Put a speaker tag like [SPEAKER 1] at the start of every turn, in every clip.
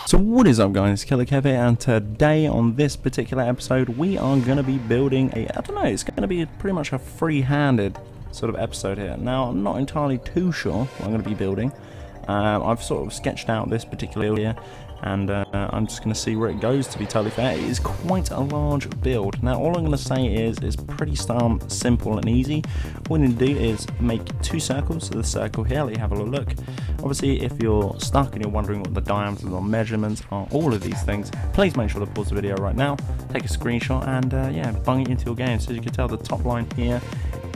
[SPEAKER 1] So what is up guys, Killer Kev here, and today on this particular episode we are going to be building I don't know, it's going to be pretty much a free-handed sort of episode here. Now I'm not entirely too sure what I'm going to be building. I've sort of sketched out this particular area and I'm just going to see where it goes, to be totally fair. It is quite a large build. Now all I'm going to say is it's pretty simple and easy. All you need to do is make 2 circles. So the circle here, let you have a little look. Obviously if you're stuck and you're wondering what the diameters or measurements are, all of these things, please make sure to pause the video right now, take a screenshot and yeah, bung it into your game. So as you can tell, the top line here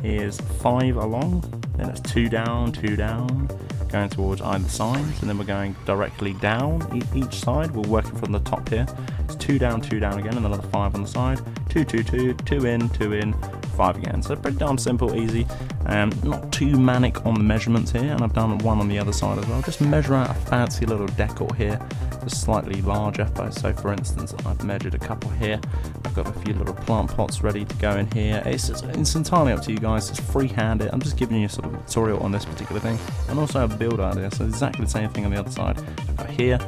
[SPEAKER 1] is 5 along, then it's 2 down, 2 down, going towards either side, and then we're going directly down each side. We're working from the top here. It's 2 down again, and another 5 on the side. 2, 2, 2, 2 in, 5 again. So pretty darn simple, easy. Not too manic on the measurements here, and I've done 1 on the other side as well. Just measure out a fancy little decor here, just slightly larger. So for instance, I've measured a couple here. I've got a few little plant pots ready to go in here. It's entirely up to you guys. It's free-handed. I'm just giving you a sort of tutorial on this particular thing, and also a build idea. So exactly the same thing on the other side. I've got here,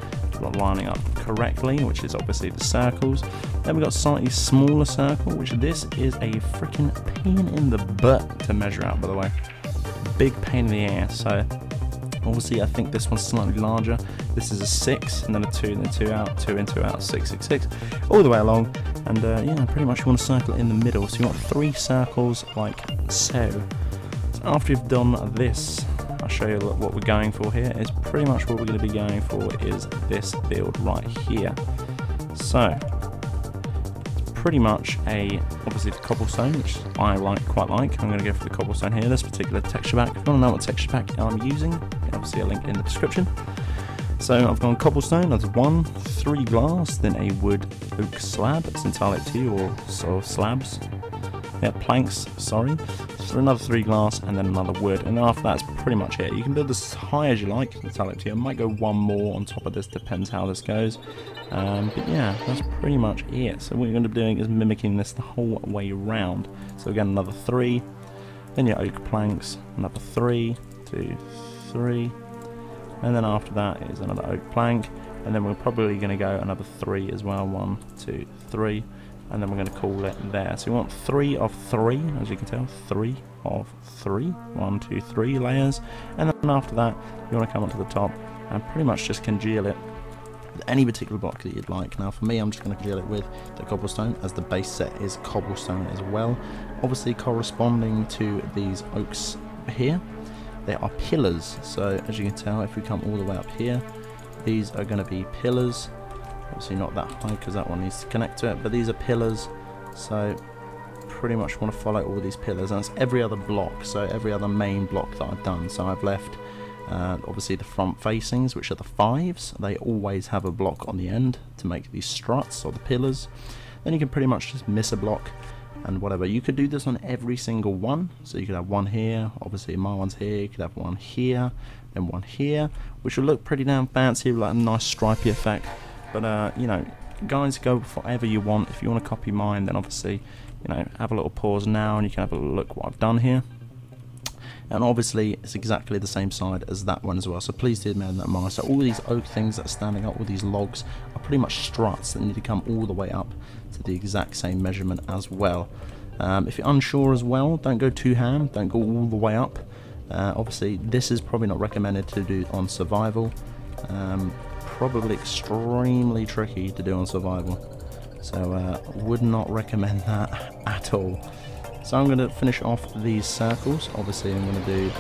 [SPEAKER 1] we're lining up correctly, which is obviously the circles. Then we've got a slightly smaller circle, which this is a freaking pain in the butt to measure out, by the way. Big pain in the ass. So obviously I think this one's slightly larger. This is a 6, and then a 2, and then 2 out, 2 in, 2 out, 6, 6, 6, all the way along. And yeah, pretty much you want to circle in the middle. So you want 3 circles like so. So after you've done this, I'll show you what we're going for here. It's pretty much what we're going to be going for is this build right here. So it's pretty much obviously the cobblestone, which I quite like. I'm going to go for the cobblestone here, this particular texture pack. If you want to know what texture pack I'm using, obviously a link in the description. So I've gone cobblestone, that's 1, 3 glass, then a wood oak slab. It's entirely up to you, or sort of slabs. Yeah, planks, sorry. So another 3 glass, and then another wood, and after that's pretty much it. You can build this as high as you like, it's entirely up to you. I might go 1 more on top of this, depends how this goes. But yeah, that's pretty much it. So what you're going to be doing is mimicking this the whole way around. So again, another 3, then your oak planks, another 3, 2, 3, and then after that is another oak plank, and then we're probably going to go another 3 as well, 1, 2, 3. And then we're going to call it there. So we want 3 of 3, as you can tell, 3 of 3, 1, 2, 3 layers, and then after that you want to come up to the top and pretty much just congeal it with any particular block that you'd like. Now for me, I'm just going to congeal it with the cobblestone, as the base set is cobblestone as well. Obviously corresponding to these oaks here, they are pillars. So as you can tell, if we come all the way up here, these are going to be pillars. Obviously not that high because that one needs to connect to it, but these are pillars, so pretty much want to follow all these pillars, and it's every other block, so every other main block that I've done. So I've left obviously the front facings, which are the 5s. They always have a block on the end to make these struts or the pillars. Then you can pretty much just miss a block and whatever. You could do this on every single one, so you could have 1 here, obviously my one's here, you could have 1 here, then 1 here, which will look pretty damn fancy with like a nice stripy effect. But you know, guys, go for whatever you want. If you want to copy mine, then obviously, you know, have a little pause now and you can have a look what I've done here. And obviously it's exactly the same side as that one as well, so please do bear that in mind. So all these oak things that are standing up, all these logs, are pretty much struts that need to come all the way up to the exact same measurement as well. If you're unsure as well, don't go too ham, don't go all the way up. Obviously this is probably not recommended to do on survival. Probably extremely tricky to do on survival, so would not recommend that at all. So I'm going to finish off these circles. Obviously I'm going to do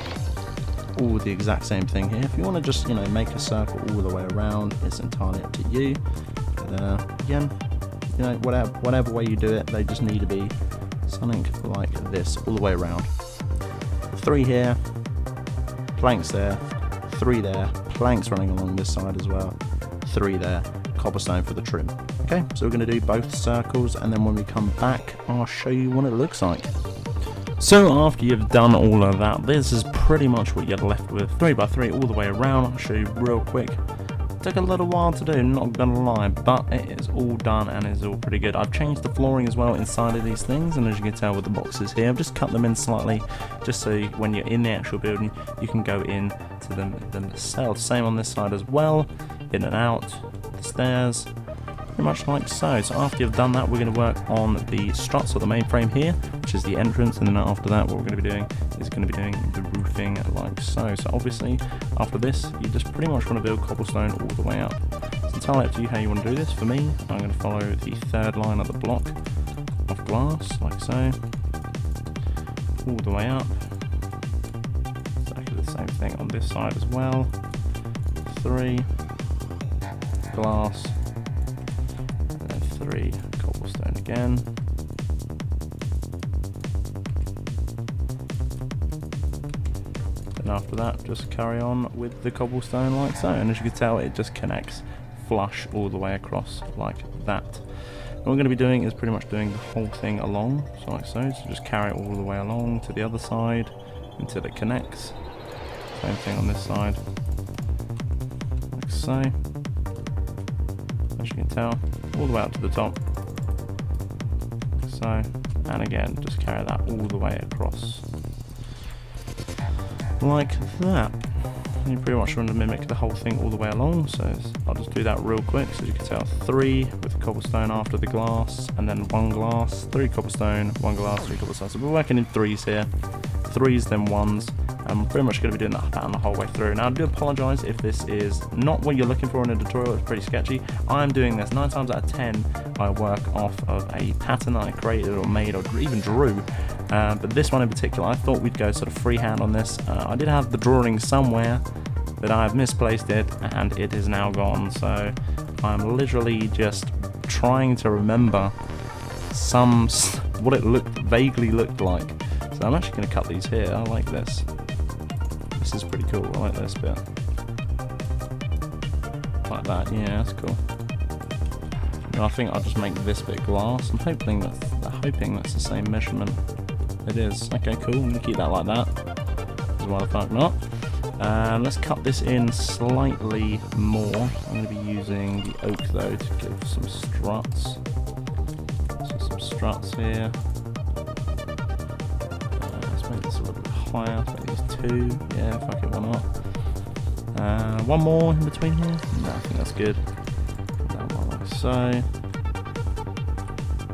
[SPEAKER 1] all the exact same thing here. If you want to just, you know, make a circle all the way around, it's entirely up to you. But again, you know, whatever way you do it, they just need to be something like this all the way around. 3 here, planks there, 3 there, planks running along this side as well, 3 there, cobblestone for the trim. Okay, so we're going to do both circles, and then when we come back I'll show you what it looks like. So after you've done all of that, this is pretty much what you're left with. 3x3 all the way around. I'll show you real quick. Took a little while to do, not gonna lie, but it is all done and it's all pretty good. I've changed the flooring as well inside of these things, and as you can tell with the boxes here, I've just cut them in slightly, just so when you're in the actual building, you can go in to them themselves. Same on this side as well. in and out the stairs, pretty much like so. So after you've done that, we're going to work on the struts or the main frame here, which is the entrance, and then after that what we're going to be doing is going to be doing the roofing like so. So obviously after this you just pretty much want to build cobblestone all the way up. It's entirely up to you how you want to do this. For me, I'm going to follow the third line of the block of glass like so, all the way up. Exactly the same thing on this side as well. 3 glass, and then 3 cobblestone again. Then after that, just carry on with the cobblestone like so, and as you can tell, it just connects flush all the way across like that. What we're going to be doing is pretty much doing the whole thing along, so like so. So just carry it all the way along to the other side until it connects. Same thing on this side, like so. As you can tell, all the way up to the top, like so. And again, just carry that all the way across, like that. And you pretty much want to mimic the whole thing all the way along, so I'll just do that real quick. So as you can tell, 3 with the cobblestone after the glass, and then 1 glass, 3 cobblestone, 1 glass, 3 cobblestone. So we're working in 3s here, 3s then 1s. I'm pretty much going to be doing that pattern the whole way through. Now I do apologise if this is not what you're looking for in a tutorial, it's pretty sketchy. I'm doing this 9 times out of 10, I work off of a pattern that I created or made or even drew. But this one in particular, I thought we'd go sort of freehand on this. I did have the drawing somewhere, but I've misplaced it and it is now gone. So I'm literally just trying to remember what it vaguely looked like. So I'm actually going to cut these here. I like this. This is pretty cool. I like this bit. Like that. Yeah, that's cool. And I think I'll just make this bit glass. I'm hoping that's the same measurement. It is. Okay, cool. I'm going to keep that like that. Because why the fuck not? Let's cut this in slightly more. I'm going to be using the oak though to give some struts. So some struts here. Let's make this a little bit higher. Let's make these 2. Yeah, fuck it, why not? 1 more in between here. No, I think that's good. That one like so.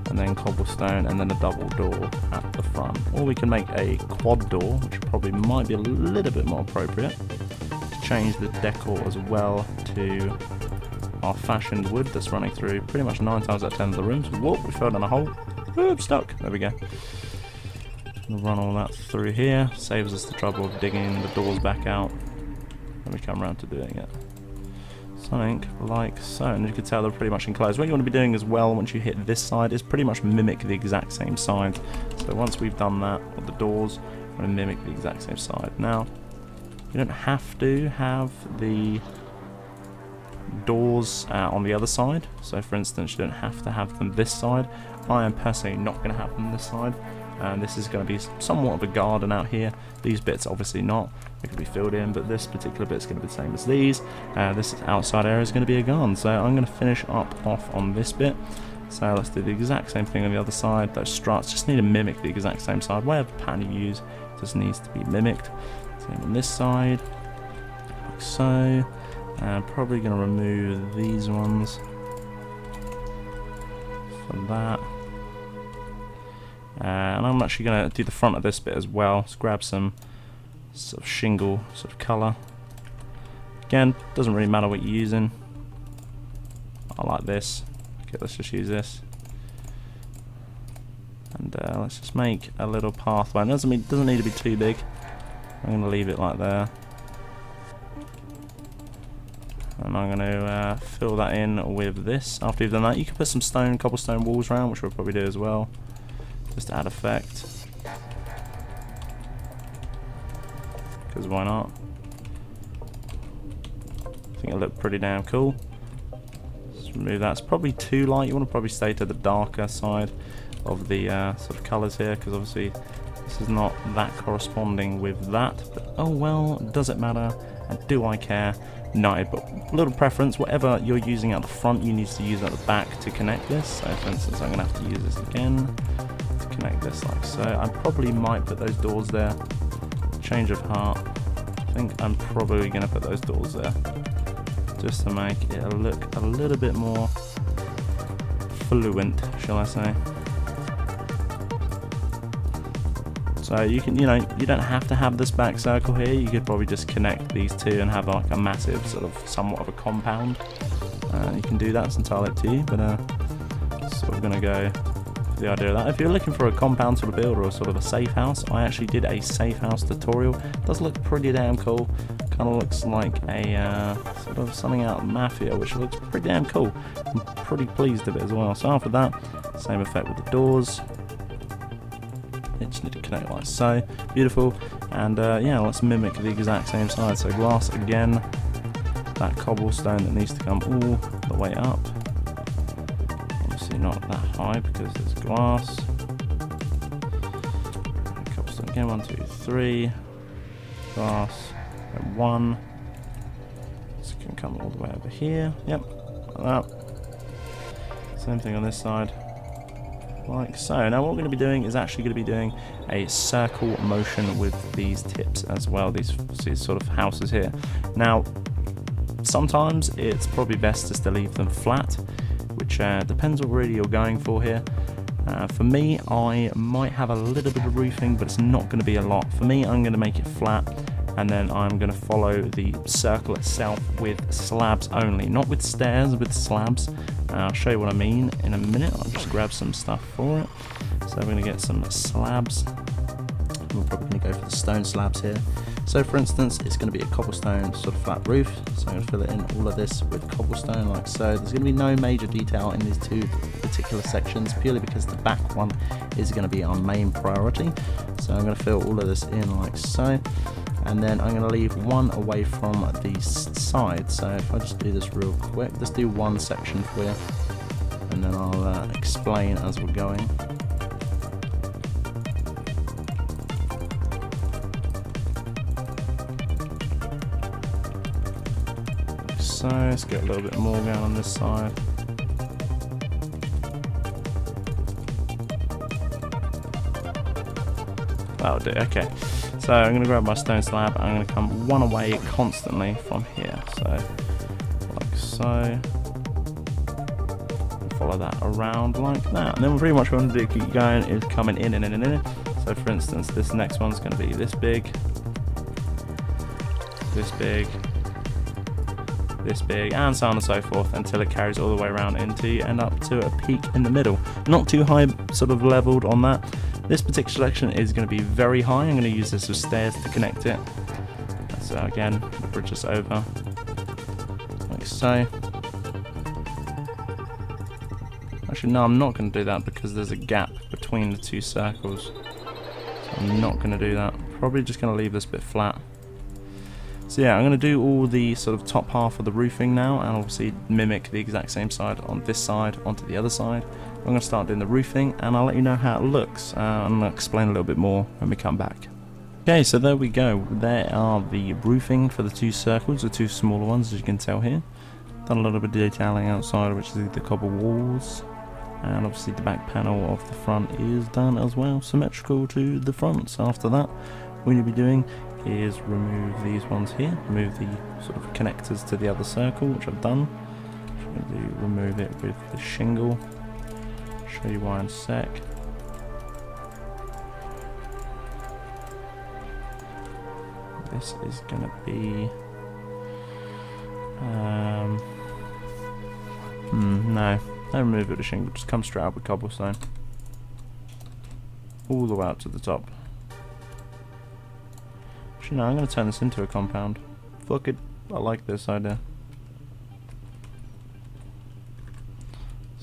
[SPEAKER 1] And then cobblestone, and then a double door at the front. Or we can make a quad door, which probably might be a little bit more appropriate. To change the decor as well to our fashioned wood that's running through pretty much 9 times out of 10 of the rooms. Whoop, we fell down a hole. Oops, stuck. There we go. We'll run all that through here. Saves us the trouble of digging the doors back out when we come around to doing it. Something like so, and you can tell they're pretty much enclosed. What you want to be doing as well once you hit this side is pretty much mimic the exact same side. So once we've done that with the doors, we're going to mimic the exact same side. Now, you don't have to have the doors on the other side. So for instance, you don't have to have them this side. I am personally not going to have them this side. And this is going to be somewhat of a garden out here. These bits obviously not, they can be filled in, but this particular bit is going to be the same as these. This outside area is going to be a garden, so I'm going to finish off on this bit. So let's do the exact same thing on the other side. Those struts just need to mimic the exact same side. Whatever pattern you use just needs to be mimicked. Same on this side, like so. Probably going to remove these ones for that. And I'm actually going to do the front of this bit as well. Let's grab some sort of shingle sort of colour. Again, doesn't really matter what you're using. I like this. Okay, let's just use this. And let's just make a little pathway. It doesn't need to be too big. I'm going to leave it like there. And I'm going to fill that in with this. After you've done that, you can put some cobblestone walls around, which we'll probably do as well. Just to add effect. Because why not? I think it'll look pretty damn cool. Just remove that. It's probably too light. You want to probably stay to the darker side of the sort of colours here, because obviously this is not that corresponding with that. But oh well, does it matter? And do I care? No, but a little preference. Whatever you're using at the front, you need to use at the back to connect this. So for instance, I'm going to have to use this again. Connect this like so. I probably might put those doors there. Change of heart. I think I'm probably going to put those doors there. just to make it look a little bit more fluent, shall I say. So you can, you don't have to have this back circle here. You could probably just connect these two and have like a massive sort of somewhat of a compound. You can do that, it's entirely up to you, but sort of gonna go for the idea of that. If you're looking for a compound sort of build or sort of a safe house, I actually did a safe house tutorial. It does look pretty damn cool. Kind of looks like a sort of something out of Mafia, which looks pretty damn cool. I'm pretty pleased with it as well. So after that, same effect with the doors. You just need to connect like so. Beautiful. And yeah, let's mimic the exact same side. So glass again. That cobblestone that needs to come all the way up. Obviously not that high because it's glass. Cobblestone again, 1, 2, 3. Glass. And 1. So it can come all the way over here. Yep, like that. Same thing on this side. Like so. Now what we're going to be doing is actually going to be doing a circle motion with these tips as well, these sort of houses here. Now sometimes it's probably best just to leave them flat, which depends what really you're going for here. For me, I might have a little bit of roofing, but it's not going to be a lot. For me, I'm going to make it flat, and then I'm going to follow the circle itself with slabs only, not with stairs, with slabs. I'll show you what I mean in a minute. I'll just grab some stuff for it. So we're going to get some slabs. We're probably going to go for the stone slabs here. So for instance, it's going to be a cobblestone sort of flat roof. So I'm going to fill it in all of this with cobblestone like so. There's going to be no major detail in these two particular sections, purely because the back one is going to be our main priority. So I'm going to fill all of this in like so. And then I'm going to leave one away from the side. So if I just do this real quick, just do one section for you, and then I'll explain as we're going. So let's get a little bit more going on this side. That'll do, okay. So I'm going to grab my stone slab, I'm going to come one away constantly from here. So, like so. Follow that around like that. And then pretty much what I'm going to do, keep going, is coming in and in and in. So for instance, this next one's going to be this big, this big, this big, and so on and so forth, until it carries all the way around into you end up to a peak in the middle. Not too high sort of leveled on that. This particular section is going to be very high. I'm going to use this as stairs to connect it. So again, bridge this over like so. Actually no, I'm not going to do that because there's a gap between the two circles. So I'm not going to do that. Probably just going to leave this bit flat. So yeah, I'm going to do all the sort of top half of the roofing now, and obviously mimic the exact same side on this side onto the other side. I'm going to start doing the roofing, and I'll let you know how it looks, and I'll explain a little bit more when we come back. Okay, so there we go. There are the roofing for the two circles, the two smaller ones, as you can tell here. Done a little bit of detailing outside, which is the cobble walls, and obviously the back panel of the front is done as well, symmetrical to the front. So after that, what you'll be doing is remove these ones here, remove the sort of connectors to the other circle, which I've done. I'm going to remove it with the shingle. Show you why in a sec. This is going to be no, don't remove it with the shingle, just come straight up with cobblestone all the way up to the top. Actually no, I'm going to turn this into a compound. Fuck it, I like this idea.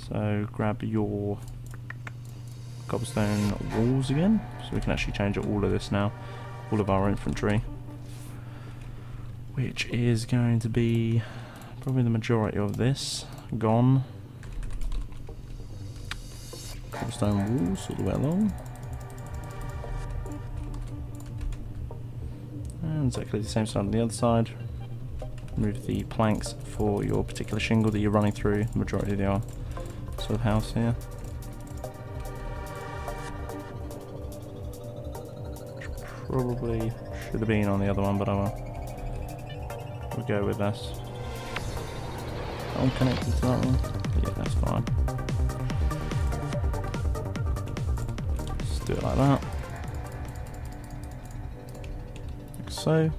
[SPEAKER 1] So grab your cobblestone walls again, so we can actually change all of this now, all of our infantry, which is going to be probably the majority of this gone. Cobblestone walls all the way along, and exactly the same side on the other side. Remove the planks for your particular shingle that you're running through the majority of the sort of house here. Which probably should have been on the other one, but we'll go with this. all connected to that one? Yeah, that's fine. Just do it like that. Like so.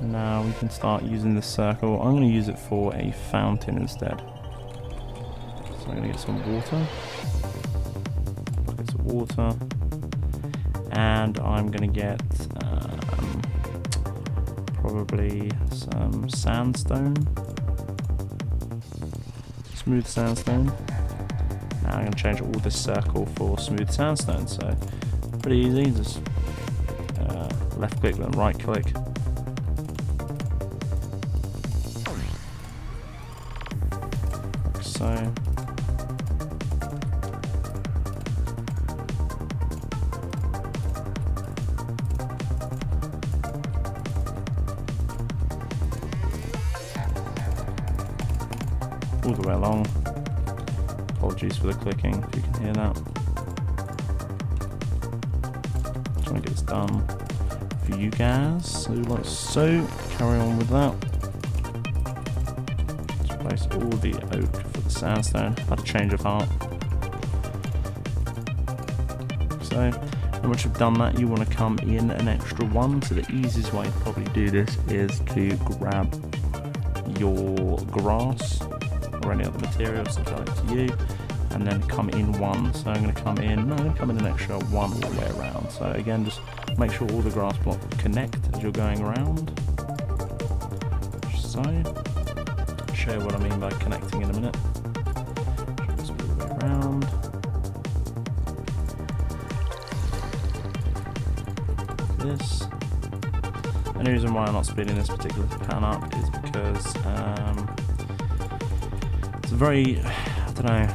[SPEAKER 1] Now we can start using this circle. I'm going to use it for a fountain instead. So I'm going to get some water. Buckets of water. And I'm going to get probably some sandstone. Smooth sandstone. Now I'm going to change all this circle for smooth sandstone. So pretty easy. Just left click then right click. Like so. All the way along. Apologies for the clicking if you can hear that. Trying to get this done for you guys. So like so, carry on with that. Just place all the oak for the sandstone. Had a change of heart. So, and once you've done that, you want to come in an extra one. So the easiest way to probably do this is to grab your grass or any other material, so up to you, and then come in one. So I'm going to come in, an extra one all the way around. So again, just make sure all the grass blocks connect as you're going around. So, I'll show you what I mean by connecting in a minute. Just all the way around. Like this. And the reason why I'm not speeding this particular pattern up is because it's very, I don't know,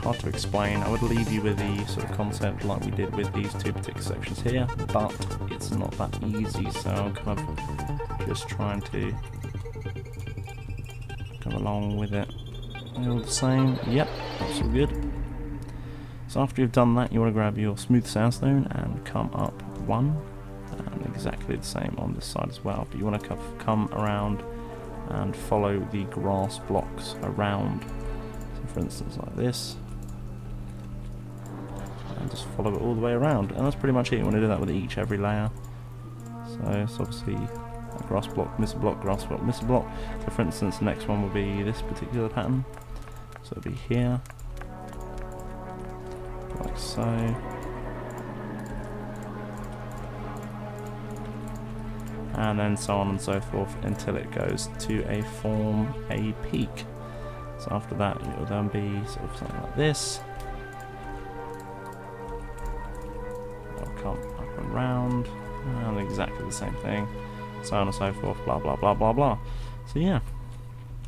[SPEAKER 1] hard to explain. I would leave you with the sort of concept like we did with these two particular sections here, but it's not that easy, so I'm kind of just trying to come along with it. All the same, yep, that's all good. So after you've done that, you want to grab your smooth sandstone and come up one, and exactly the same on this side as well, but you want to come around and follow the grass blocks around. So for instance like this, and just follow it all the way around, and that's pretty much it. You want to do that with every layer. So it's obviously a grass block, miss a block, grass block, miss a block. So for instance the next one will be this particular pattern, so it'll be here, like so. And then so on and so forth until it goes to form a peak. So after that it will then be sort of something like this. It'll come up and round, and exactly the same thing, so on and so forth, blah blah blah blah blah. So yeah,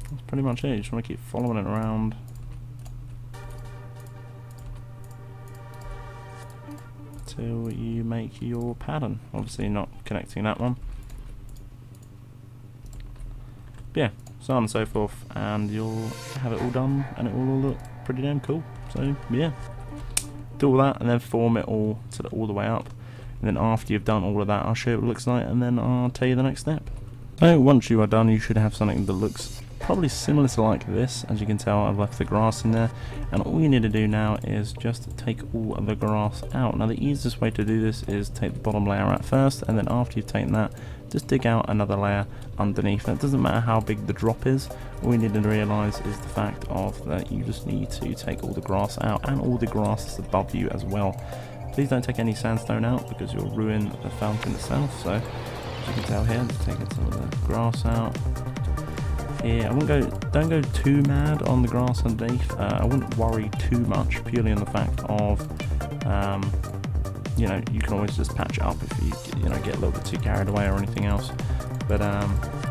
[SPEAKER 1] that's pretty much it. You just want to keep following it around till you make your pattern. Obviously not connecting that one. Yeah, so on and so forth, and you'll have it all done, and it will all look pretty damn cool. So yeah, do all that, and then form it all all the way up, and then after you've done all of that, I'll show you what it looks like, and then I'll tell you the next step. So once you are done, you should have something that looks probably similar to like this. As you can tell, I've left the grass in there, and all you need to do now is just take all of the grass out. Now the easiest way to do this is take the bottom layer out first, and then after you've taken that, just dig out another layer underneath. And it doesn't matter how big the drop is, all you need to realise is the fact of that you just need to take all the grass out, and all the grass that's above you as well. Please don't take any sandstone out because you'll ruin the fountain itself. So as you can tell here, just taking some of the grass out. Here, don't go too mad on the grass underneath. I wouldn't worry too much, purely on the fact of, you know, you can always just patch it up if you get a little bit too carried away or anything else. But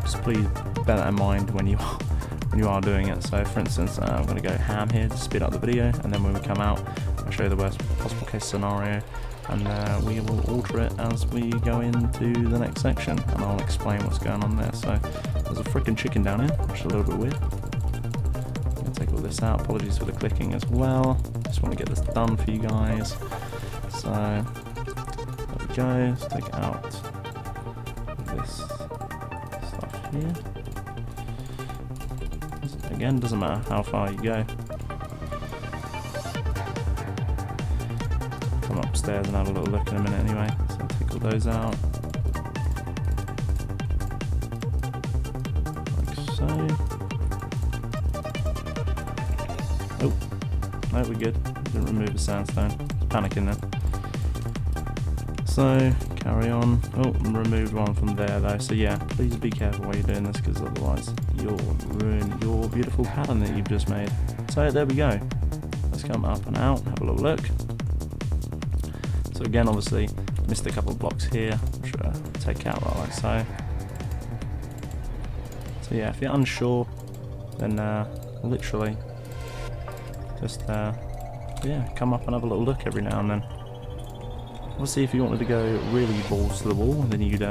[SPEAKER 1] just please bear that in mind when you are doing it. So for instance, I'm going to go ham here to speed up the video, and then when we come out, I'll show you the worst possible case scenario, and we will alter it as we go into the next section, and I'll explain what's going on there. So there's a freaking chicken down here, which is a little bit weird. I'm going to take all this out. Apologies for the clicking as well. Just want to get this done for you guys. So there we go. Let's take out this stuff here. again, doesn't matter how far you go. Come upstairs and have a little look in a minute anyway. So take all those out. Like so. Oh, no, we're good. Didn't remove the sandstone. Panicking then. So, carry on. Oh, removed one from there though. So yeah, please be careful while you're doing this, because otherwise you'll ruin your beautiful pattern that you've just made. So there we go. Let's come up and out, have a little look. So again, obviously, missed a couple of blocks here, which we'll take out like so. So yeah, if you're unsure, then literally just yeah, come up and have a little look every now and then. Obviously, if you wanted to go really balls to the wall, then you'd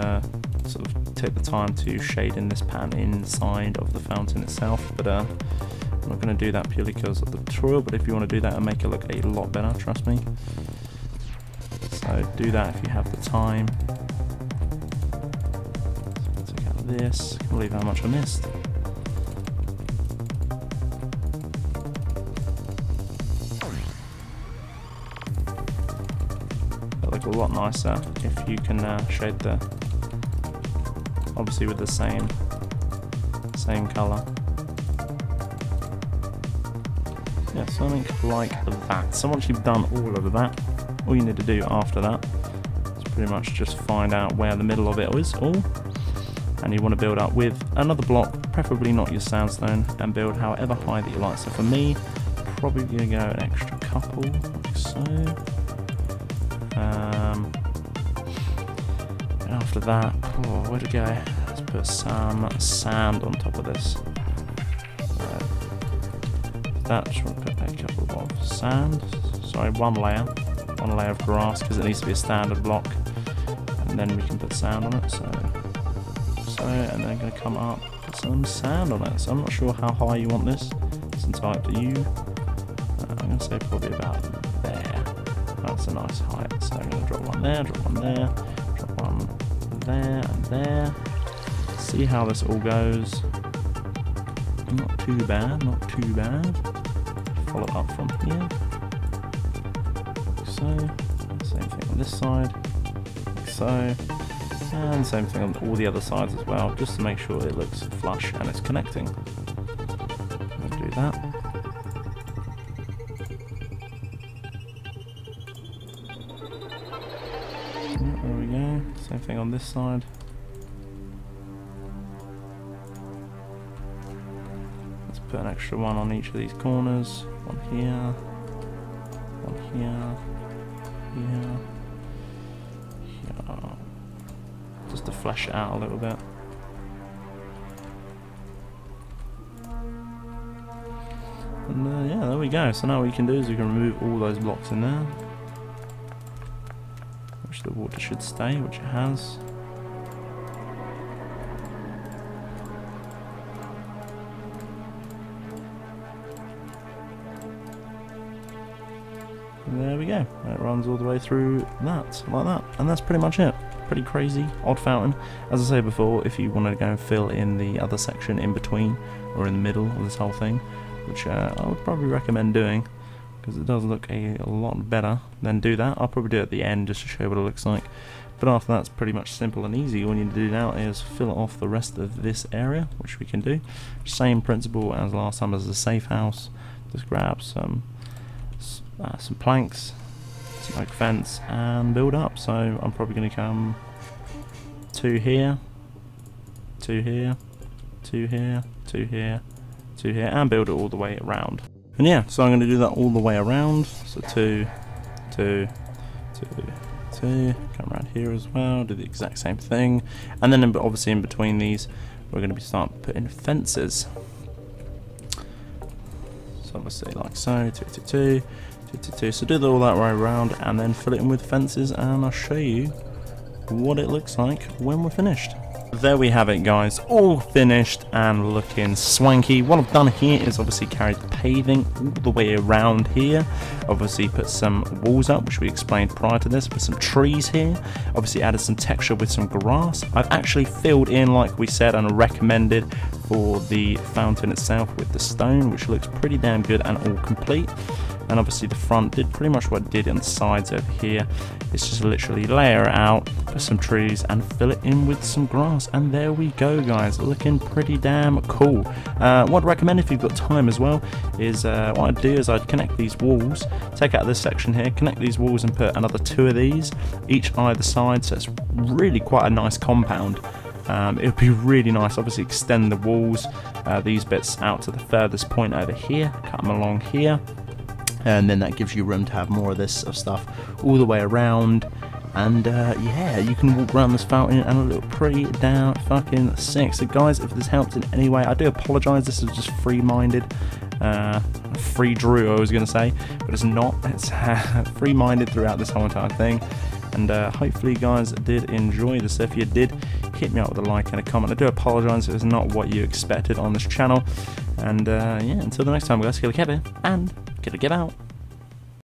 [SPEAKER 1] sort of take the time to shade in this pattern inside of the fountain itself, but I'm not going to do that purely because of the tutorial. But if you want to do that and make it look a lot better, trust me, so do that if you have the time. So take out this. I can't believe how much I missed. Look a lot nicer if you can shade the, obviously with the same colour. Yeah, something like that. So once you've done all of that, all you need to do after that is pretty much just find out where the middle of it is all, and you want to build up with another block, preferably not your sandstone, and build however high that you like. So for me, probably gonna go an extra couple, like so. And after that, oh, where'd it go? Let's put some sand on top of this. That just want to put a couple of sand. Sorry, one layer of grass, because it needs to be a standard block, and then we can put sand on it. So, and then going to come up, put some sand on it. So I'm not sure how high you want this. It's entirely up to you. I'm going to say probably about there. That's a nice height. So I'm going to drop one there, drop one there, drop one there and there. See how this all goes. Not too bad, not too bad. Follow up from here. Like so. Same thing on this side. Like so. And same thing on all the other sides as well, just to make sure it looks flush and it's connecting. We'll do that. There we go. Same thing on this side. Let's put an extra one on each of these corners. One here. One here. Here. Here. Just to flesh it out a little bit. And yeah, there we go. So now what you can do is you can remove all those blocks in there, which the water should stay, which it has. And there we go. It runs all the way through that, like that. And that's pretty much it. Pretty crazy, odd fountain. As I say before, if you wanted to go and fill in the other section in between or in the middle of this whole thing, which I would probably recommend doing, because it does look a lot better, then do that. I'll probably do it at the end just to show you what it looks like. But after that, it's pretty much simple and easy. All you need to do now is fill off the rest of this area, which we can do. Same principle as last time as the safe house. Just grab some planks, some oak fence, and build up. So I'm probably going to come 2 here, 2 here, 2 here, 2 here, 2 here, and build it all the way around. And yeah, so I'm going to do that all the way around. So 2, 2, 2, 2, come around here as well, do the exact same thing. And then obviously in between these, we're going to be starting putting fences. So obviously like so, 2, 2, 2, 2, 2, 2. So do all that way around and then fill it in with fences, and I'll show you what it looks like when we're finished. There we have it, guys, all finished and looking swanky. What I've done here is obviously carried the paving all the way around here, obviously put some walls up, which we explained prior to this, put some trees here, obviously added some texture with some grass. I've actually filled in, like we said and recommended, for the fountain itself with the stone, which looks pretty damn good and all complete. And obviously the front did pretty much what it did on the sides over here. It's just literally layer it out, put some trees and fill it in with some grass, and there we go, guys, looking pretty damn cool. What I'd recommend if you've got time as well is what I'd do is I'd connect these walls, take out this section here, connect these walls and put another 2 of these each either side, so it's really quite a nice compound. It would be really nice, obviously extend the walls, these bits out to the furthest point over here, cut them along here, and then that gives you room to have more of this sort of stuff all the way around. And yeah, you can walk around this fountain and look pretty damn fucking sick. So guys, if this helped in any way, I do apologise, this is just free-minded, free drew I was going to say, but it's not, it's free-minded throughout this whole entire thing. And hopefully you guys did enjoy this. If you did, hit me up with a like and a comment. I do apologise if it's not what you expected on this channel. And yeah, until the next time, guys, get a cab in and get out.